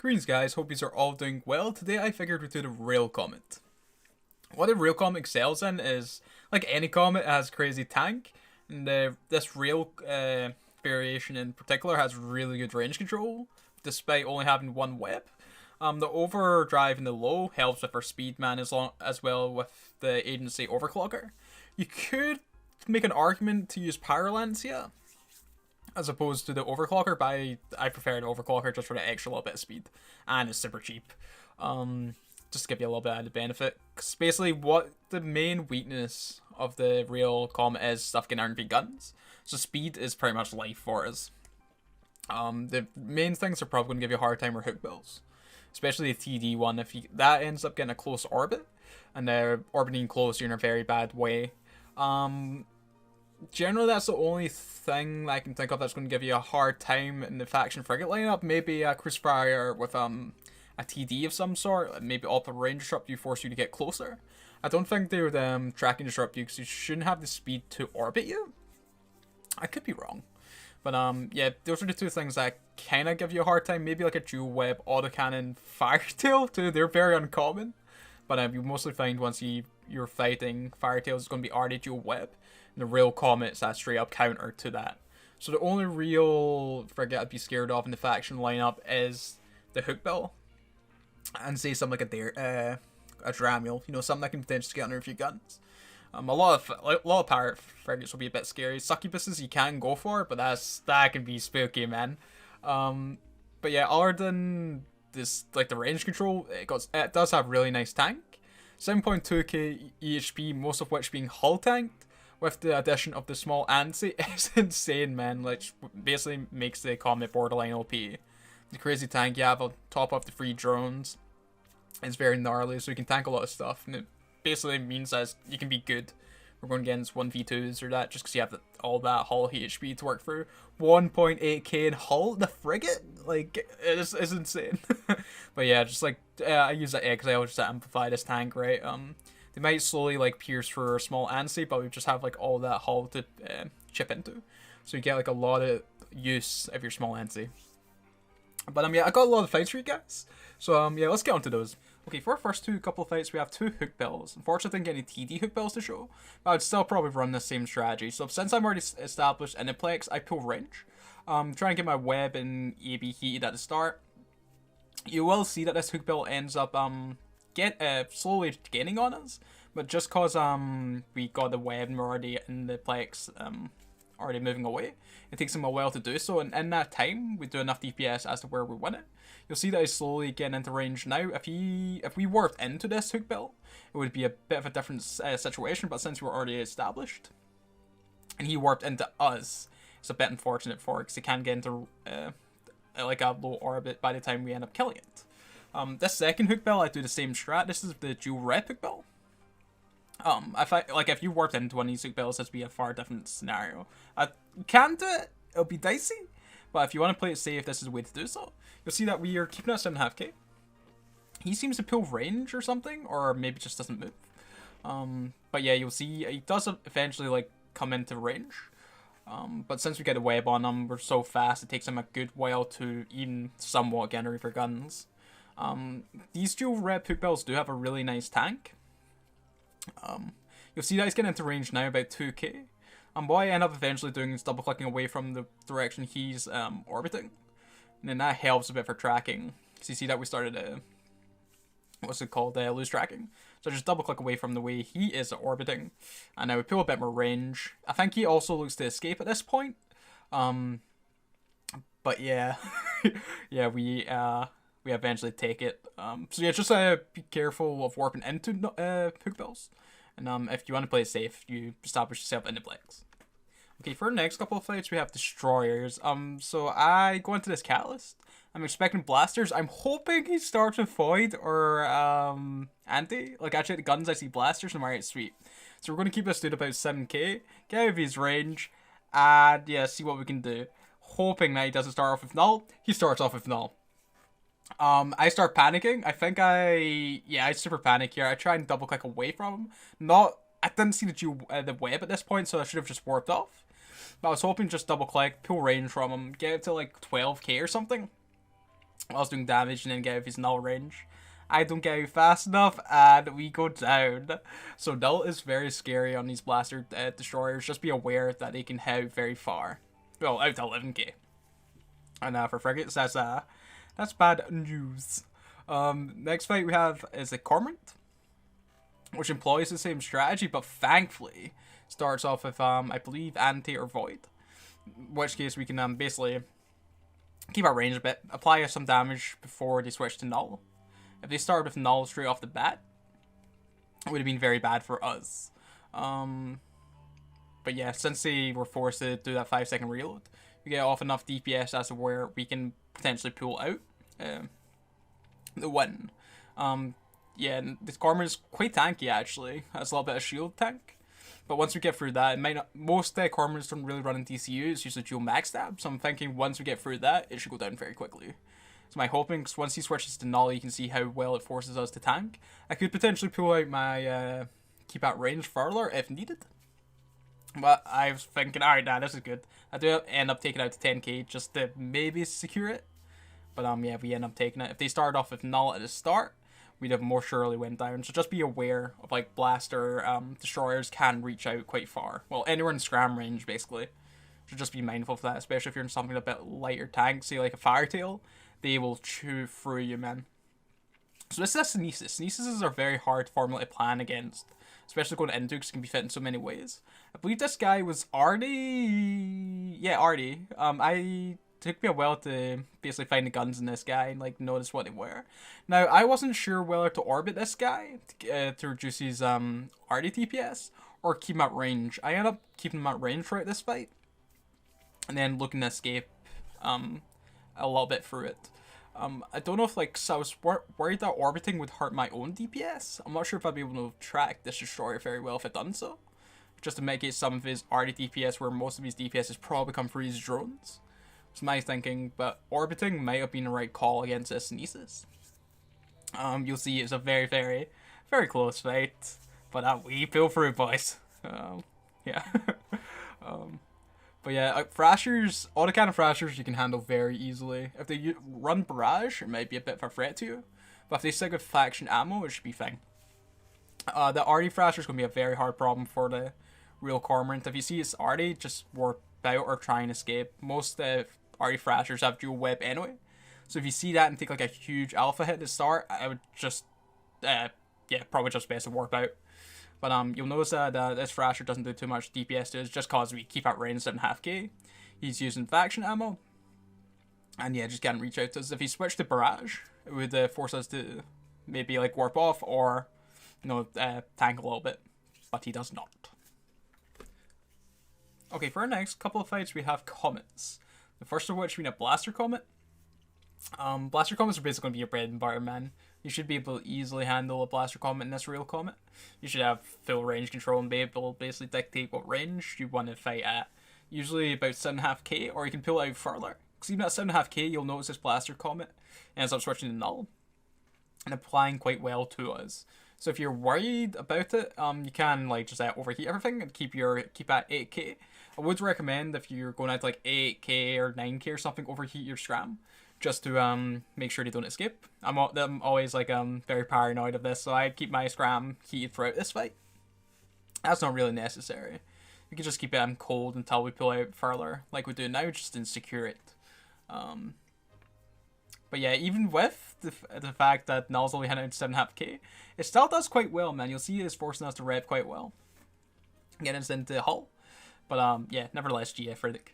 Greetings guys, hope you are all doing well. Today I figured we'd do the rail comet. What the rail comet excels in is, like any comet, it has crazy tank, and this rail variation in particular has really good range control, despite only having one web. The overdrive and the low helps with our speed man as well with the agency overclocker. You could make an argument to use Pyrolantia as opposed to the overclocker, but I prefer the overclocker just for the extra little bit of speed, and it's super cheap. Just to give you a little bit of the benefit. Because basically what the main weakness of the real Comet is stuff getting RNG guns. So speed is pretty much life for us. The main things are probably going to give you a hard time are Hookbills. Especially the TD one, if that ends up getting a close orbit, and they're orbiting close, you're in a very bad way. Generally, that's the only thing I can think of that's going to give you a hard time in the faction frigate lineup. Maybe a crucifier with a TD of some sort, maybe up a range disrupt you, force you to get closer. I don't think they would tracking disrupt you because you shouldn't have the speed to orbit you. I could be wrong. But yeah, those are the two things that kind of give you a hard time. Maybe like a dual web autocannon firetail too. They're very uncommon. But you mostly find once you're fighting firetails, it's going to be already dual web. And the real Comet's that straight up counter to that. So the only real frigate I'd be scared of in the faction lineup is the Hookbill. And say something like a Dramiel, you know, something that can potentially get under a few guns. A lot of pirate frigates will be a bit scary. Succubuses you can go for, but that can be spooky, man. But yeah, other than this, like the range control, it does have really nice tank. 7.2k EHP, most of which being hull tanked, with the addition of the small anti is insane, man. Like basically makes the Comet borderline OP. The crazy tank you have on top of the free drones is very gnarly, so you can tank a lot of stuff, and it basically means that you can be good. We're going against 1v2s or that, just because you have all that hull HP to work through. 1.8k in hull, the frigate? Like, it's insane. But yeah, just like, I use that because I always just amplify this tank, right? They might slowly like pierce through a small ANSI, but we just have like all that hull to chip into. So you get like a lot of use of your small ANSI. But yeah, I got a lot of fights for you guys. So yeah, let's get on to those. Okay, for our first couple of fights, we have two Hookbills. Unfortunately, I didn't get any TD Hookbills to show, but I'd still probably run the same strategy. So since I'm already established in the Plex, I pull range. Trying to get my web and AB heated at the start. You will see that this Hookbill ends up slowly gaining on us, but just cause we got the web and we're already in the Plex, already moving away, it takes him a while to do so, and in that time we do enough DPS as to where we win it. You'll see that he's slowly getting into range now. If we warped into this Hookbill, it would be a bit of a different situation, but since we're already established and he warped into us, it's a bit unfortunate for it because he can get into like a low orbit by the time we end up killing it. This second Hookbill, I do the same strat. This is the dual rep Hookbill. If you warped into one of these Hookbills, this would be a far different scenario. You can do it, it'll be dicey, but if you want to play it safe, this is the way to do so. You'll see that we are keeping it at 7.5k. He seems to pull range or something, or maybe just doesn't move. But yeah, you'll see he does eventually like come into range. But since we get a web on him, we're so fast, it takes him a good while to even somewhat get ready for guns. These dual rep Hookbills do have a really nice tank. You'll see that he's getting into range now, about 2k. What I end up eventually doing is double clicking away from the direction he's orbiting. And then that helps a bit for tracking. Because you see that we started what's it called? Loose tracking. So I just double click away from the way he is orbiting. And now we pull a bit more range. I think he also looks to escape at this point. But yeah. Yeah, we eventually take it. So yeah, just be careful of warping into Hookbills. And if you want to play it safe, you establish yourself in the Plex. Okay, for the next couple of fights, we have destroyers. So I go into this catalyst. I'm expecting blasters. I'm hoping he starts with void or anti. Like actually, the guns I see blasters. I'm alright, sweet. So we're going to keep this dude about 7k. Get out of his range, and yeah, see what we can do. Hoping that he doesn't start off with null. He starts off with null. I start panicking. I super panic here. I try and double click away from him. I didn't see the web at this point, so I should have just warped off. But I was hoping just double click, pull range from him, get it to like 12k or something. whilst doing damage and then get out of his null range. I don't get out fast enough, and we go down. So null is very scary on these blaster destroyers. Just be aware that they can hit out very far. Well, out to 11k. And for frigates, that's bad news. Next fight we have is a Cormorant, which employs the same strategy, but thankfully starts off with I believe Anti or Void. In which case we can basically keep our range a bit, apply some damage before they switch to null. If they started with null straight off the bat, it would have been very bad for us. But yeah, since they were forced to do that 5-second reload, we get off enough DPS as to where we can potentially pull out the win. Yeah, this Cormor is quite tanky actually. Has a little bit of shield tank. But once we get through that, it might not, most Cormors don't really run in DCU, it's usually dual max stab. So I'm thinking once we get through that, it should go down very quickly. So my hoping, because once he switches to null, you can see how well it forces us to tank. I could potentially pull out my keep at range further if needed. But I was thinking, alright, nah, this is good. I do end up taking out to 10k just to maybe secure it. But yeah, we end up taking it. If they started off with null at the start, we'd have more surely went down. So just be aware of like blaster destroyers can reach out quite far. Well, anywhere in scram range basically. So just be mindful of that, especially if you're in something a bit lighter tank, say like a Firetail. They will chew through you, man. So this is a Synesis. Synesises are very hard to formulate a plan against, especially going into because it can be fit in so many ways. I believe this guy was Artie. Yeah, Artie. I took me a while to basically find the guns in this guy and like notice what they were. Now I wasn't sure whether to orbit this guy to reduce his Artie TPS or keep him at range. I ended up keeping him at range throughout this fight, and then looking to escape a little bit through it. I don't know if like, so I was worried that orbiting would hurt my own DPS. I'm not sure if I'd be able to track this destroyer very well if I'd done so. Just to mitigate some of his Artie DPS, where most of his DPS has probably come through his drones. It's my thinking, but orbiting might have been the right call against this Synesis. You'll see it's a very, very, very close fight, but we pull through, boys. Yeah. But yeah, Thrashers, autocannon Thrashers you can handle very easily. If they run Barrage, it might be a bit of a threat to you. But if they stick with faction ammo, it should be fine. The Artie Thrasher is going to be a very hard problem for the real Cormorant. If you see it's Artie, just warp out or try and escape. Most Artie Thrashers have dual web anyway. So if you see that and take like a huge alpha hit to start, I would just, yeah, probably just best to warp out. But you'll notice that this Thrasher doesn't do too much DPS to us just cause we keep at range 7.5k. He's using faction ammo. And yeah, just can't reach out to us. If he switched to Barrage, it would force us to maybe like warp off or, you know, tank a little bit. But he does not. Okay, for our next couple of fights, we have Comets. The first of which being a Blaster Comet. Blaster Comets are basically going to be your bread and butter, man. You should be able to easily handle a Blaster Comet in this real Comet. You should have full range control and be able to basically dictate what range you want to fight at. Usually about 7.5k, or you can pull it out further. Because even at 7.5k, you'll notice this Blaster Comet ends up switching to null and applying quite well to us. So if you're worried about it, you can like just overheat everything and keep at 8k. I would recommend if you're going out to like 8k or 9k or something, overheat your scram. Just to make sure they don't escape. I'm always like very paranoid of this, so I keep my scram heated throughout this fight. That's not really necessary. We can just keep it cold until we pull out further, like we do now, just to secure it. But yeah, even with the fact that null's only hitting out 7.5k, it still does quite well, man. You'll see it's forcing us to rev quite well, getting us into hull. But yeah, nevertheless, GF Frigate.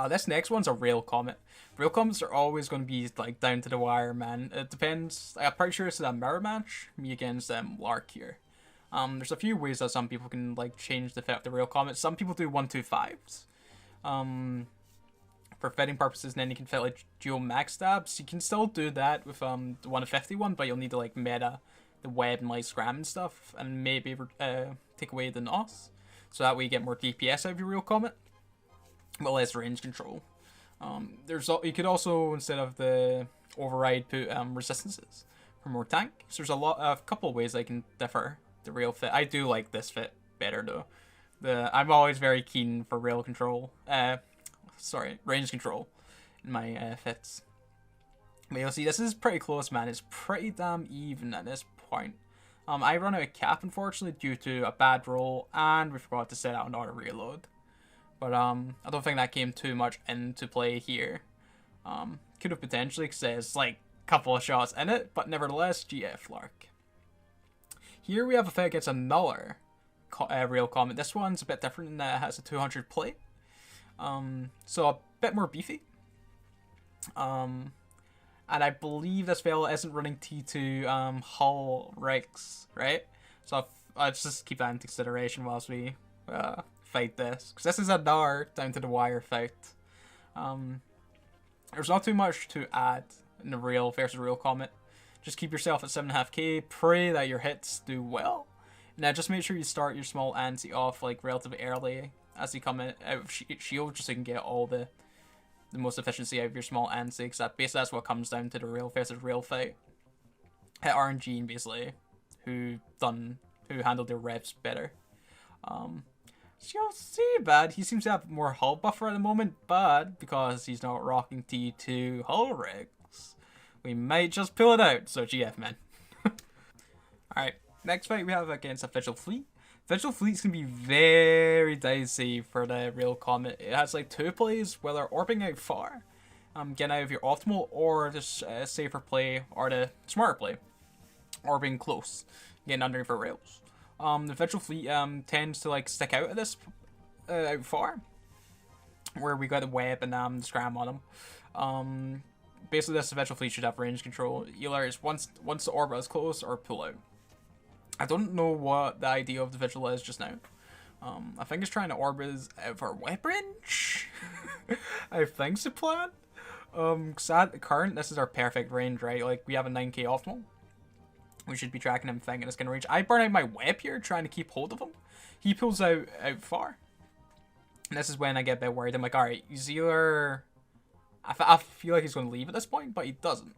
This next one's a Rail Comet. Rail Comets are always going to be like down to the wire, man. It depends. I'm pretty sure it's a mirror match, me against Lark here. There's a few ways that some people can like change the effect of the Rail Comet. Some people do 1-2-5s. For fitting purposes, and then you can fit like dual max stabs. You can still do that with the 1-51, but you'll need to like meta the web and like scram and stuff, and maybe take away the NOS, so that way you get more DPS out of your Rail Comet. But less range control. You could also, instead of the override, put resistances for more tank. So there's a couple of ways I can differ the rail fit. I do like this fit better though. I'm always very keen for rail control. Range control in my fits. But you'll see, this is pretty close, man. It's pretty damn even at this point. I run out of cap, unfortunately, due to a bad roll, and we forgot to set out an auto reload. But I don't think that came too much into play here. Could have potentially, because there's like a couple of shots in it, but nevertheless, GF Lark. Here we have a fight against another real Comet. This one's a bit different in that it has a 200 plate. So a bit more beefy. And I believe this fella isn't running T2 hull rigs, right? So I'll just keep that in consideration whilst we fight this. Because this is another down to the wire fight. There's not too much to add in the real versus real Comet. Just keep yourself at 7.5k, pray that your hits do well. Now just make sure you start your small anti off like relatively early as you come in out of shield, just so you can get all the most efficiency out of your small anti, because basically that's what comes down to the real versus real fight. Hit RNG and basically who handled their reps better. So you'll see, bad. He seems to have more hull buffer at the moment, but because he's not rocking T2 hull rigs, we might just pull it out. So GF, man. Alright, next fight we have against a Vigil Fleet. Vigil Fleet's gonna be very dicey for the real Comet. It has like two plays, whether orbiting out far, getting out of your optimal, or the safer play, or the smarter play, orbiting close, getting underneath the rails. The Vigil Fleet tends to like stick out of this out far, where we got the web and the scram on them. Basically, this Vigil Fleet should have range control. Either is once the orbit is close or pull out. I don't know what the idea of the Vigil is just now. I think it's trying to orbit out for web range. I think it's the plan. Cause at the current, this is our perfect range, right? Like we have a 9k optimal. We should be tracking him thinking it's gonna reach. I burn out my web here trying to keep hold of him. He pulls out far. And this is when I get a bit worried. I'm like, alright, he's either... I feel like he's going to leave at this point, but he doesn't.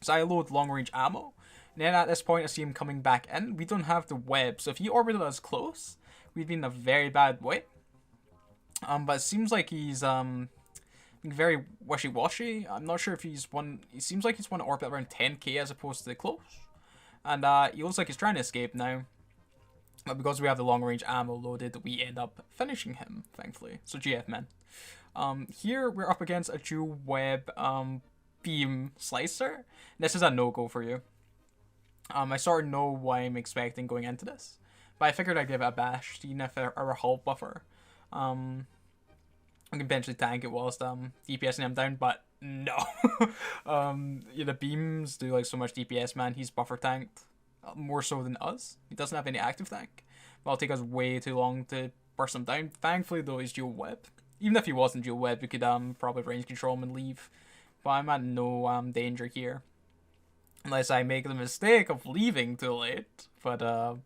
So I load long range ammo. And then at this point I see him coming back in. We don't have the web, so if he orbited us close, we'd be in a very bad way. But it seems like he's very wishy-washy. I'm not sure if he's one... He seems like he's one to orbit around 10k as opposed to close. And he looks like he's trying to escape now. But because we have the long range ammo loaded, we end up finishing him, thankfully. So GF, man. Here we're up against a dual web beam slicer. This is a no-go for you. I sort of know what I'm expecting going into this, but I figured I'd give it a bash, even if our hull buffer. I can eventually tank it whilst DPSing him down, but no. Yeah, the beams do like so much DPS, man. He's buffer tanked more so than us. He doesn't have any active tank, but it'll take us way too long to burst him down. Thankfully though, he's dual web. Even if he wasn't dual web, we could probably range control him and leave. But I'm at no danger here, unless I make the mistake of leaving too late. But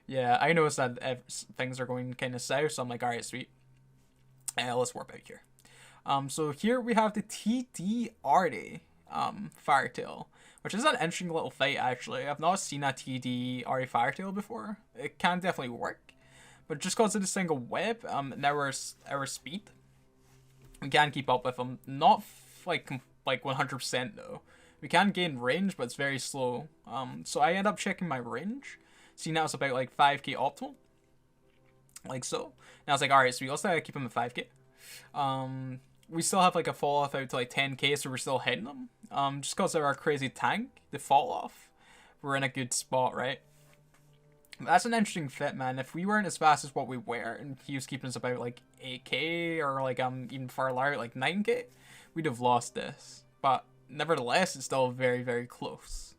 yeah, I noticed that things are going kind of south, so I'm like, alright, sweet. Let's warp out here. So here we have the TD-RD Firetail, which is an interesting little fight actually. I've not seen a TD-RD Firetail before. It can definitely work, but just because of the single web and our speed, we can keep up with him. Not like 100% though. We can gain range, but it's very slow. So I end up checking my range. See, now it's about like 5k optimal. Like so. Now it's like, alright, so we also keep him at 5k. We still have like a fall off out to like 10k, so we're still hitting them. Just because of our crazy tank, the fall off, we're in a good spot, right? But that's an interesting fit, man. If we weren't as fast as what we were, and he was keeping us about like 8k, or like even far lower, like 9k, we'd have lost this. But nevertheless, it's still very, very close.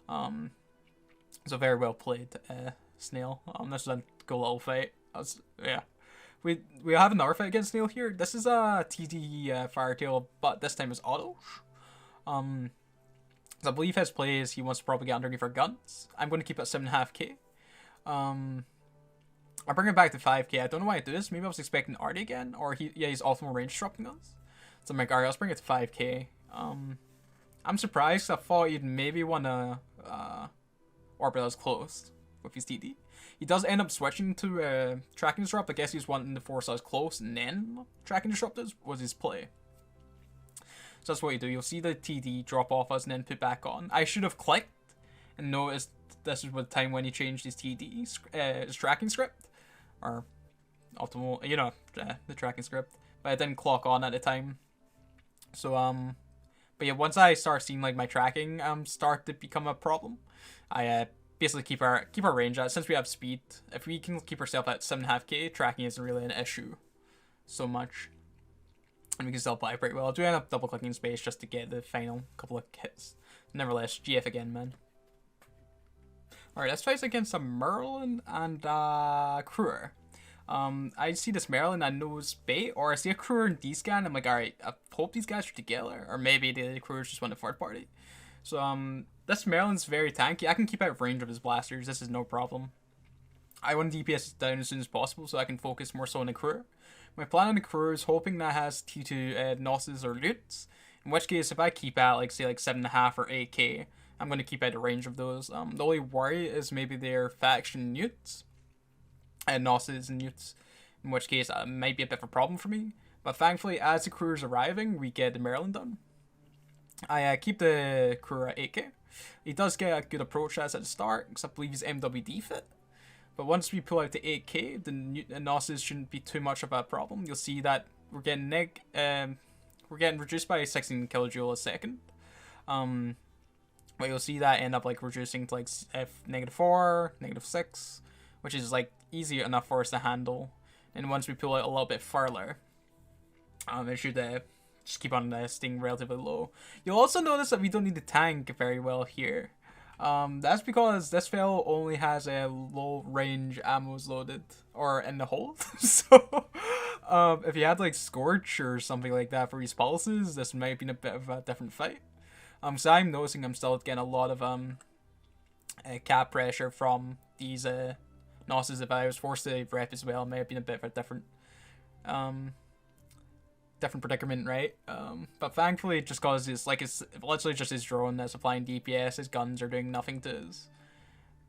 So very well played, Snail. This is a good little fight. Yeah. We have another fight against Snail here. This is a TD Firetail, but this time is auto. So I believe his play is he wants to probably get underneath our guns. I'm going to keep it at 7.5k. I'll bring it back to 5k. I don't know why I do this. Maybe I was expecting RD again, or he's optimal range dropping us. So I'm like, alright, let's bring it to 5k. I'm surprised. I thought he'd maybe want to orbit us close with his TD. He does end up switching to tracking disrupt. I guess he's wanting to force us close and then tracking disrupt was his play. So that's what you do. You'll see the TD drop off as an input back on. I should have clicked and noticed this is the time when you change his TD, his tracking script, or optimal, the tracking script. But I didn't clock on at the time. So but yeah, once I start seeing like my tracking start to become a problem, I basically keep our range at, since we have speed. If we can keep ourselves at 7.5k, tracking isn't really an issue so much. And we can still apply pretty well. I do end up double clicking space just to get the final couple of hits. Nevertheless, GF again, man. Alright, let's fight against a Merlin and a Crewer. I see this Merlin and knows bait, or I see a Crewer in D-scan. I'm like, alright, I hope these guys are together, or maybe the Crewers just want a third party. So this Merlin's very tanky. I can keep out range of his blasters. This is no problem. I want DPS down as soon as possible so I can focus more so on the Crewer. My plan on the Crewer is hoping that has T2 Nosses or Loots. In which case, if I keep at like 7.5 or 8k, I'm going to keep out of range of those. The only worry is maybe their faction Newts. Nosses and Newts. In which case, it might be a bit of a problem for me. But thankfully, as the Crewer's arriving, we get the Merlin done. I keep the Crewer at 8k. He does get a good approach as at the start, because I believe he's MWD fit. But once we pull out the 8k, the Nosses shouldn't be too much of a problem. You'll see that we're getting reduced by 16 kilojoule a second. But you'll see that end up like reducing to like -4, -6, which is like easy enough for us to handle. And once we pull out a little bit further, it should just keep on staying relatively low. You'll also notice that we don't need the tank very well here. That's because this fellow only has a low range ammos loaded, or in the hold. So if you had like Scorch or something like that for his pulses, this might have been a bit of a different fight. So I'm noticing I'm still getting a lot of cap pressure from these Nosses. If I was forced to rep as well, it may have been a bit of a different predicament, right? But thankfully, just cause it's literally just his drone that's applying DPS, his guns are doing nothing to his.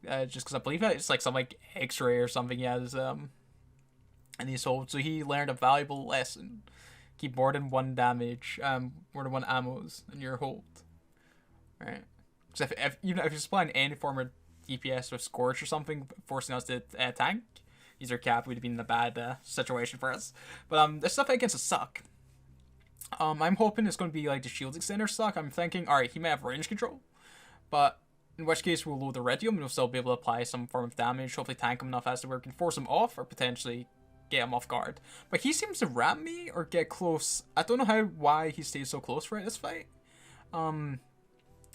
Just because I believe it's like some like X-ray or something he has in his hold, so he learned a valuable lesson. Keep more than 1 damage, more than 1 ammos in your hold, right? Because even if you're supplying any form of DPS with Scorch or something, forcing us to tank, either cap would have been a bad situation for us. But this stuff against a suck. I'm hoping it's going to be like the shield extender suck. I'm thinking, alright, he may have range control, but in which case we'll load the Iridium and we'll still be able to apply some form of damage, hopefully tank him enough as to where we can force him off or potentially get him off guard. But he seems to ram me or get close. I don't know why he stays so close throughout this fight.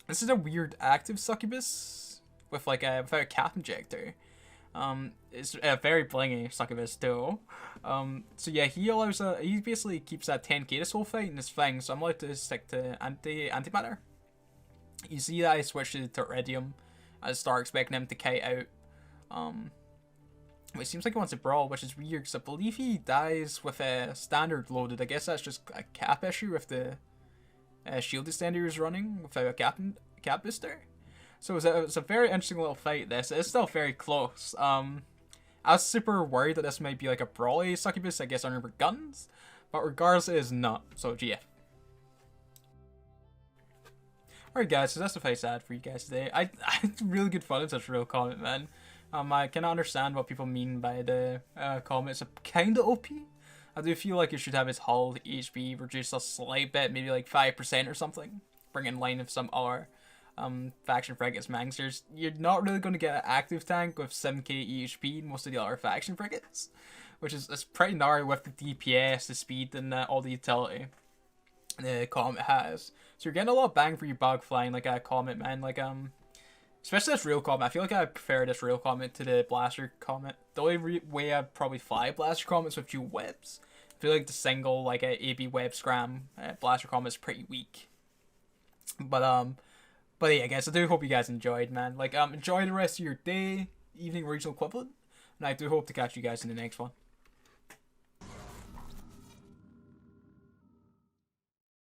This is a weird active Succubus with like without a cap injector. It's a very blingy Succubus too. So yeah, he basically keeps that 10k this whole fight in this thing, so I'm allowed to stick to antimatter. You see that I switched it to Iridium. I start expecting him to kite out. It seems like he wants to brawl, which is weird because I believe he dies with a standard loaded. I guess that's just a cap issue with the shield extender is running without a cap booster. So it was a very interesting little fight. This it's still very close. I was super worried that this might be like a brawly Succubus, I guess, under guns, but regardless, it is not. So GF. Alright guys, so that's the fight I had for you guys today. I had really good fun with such real Comet, man. I cannot understand what people mean by the Comet. It's kinda OP. I do feel like it should have its hull HP reduced a slight bit, maybe like 5% or something. Bring it in line with some other faction frigates, Mangsters. You're not really going to get an active tank with 7k EHP in most of the other faction frigates, which is pretty gnarly with the DPS, the speed, and all the utility the Comet has. So you're getting a lot of bang for your buck flying like a Comet, man. Like especially this real Comet. I feel like I prefer this real Comet to the Blaster Comet. The only way I'd probably fly Blaster Comets with dual webs. I feel like the single like a AB web scram Blaster Comet is pretty weak. But yeah, guys, I do hope you guys enjoyed, man. Like, enjoy the rest of your day, evening, regional equivalent. And I do hope to catch you guys in the next one.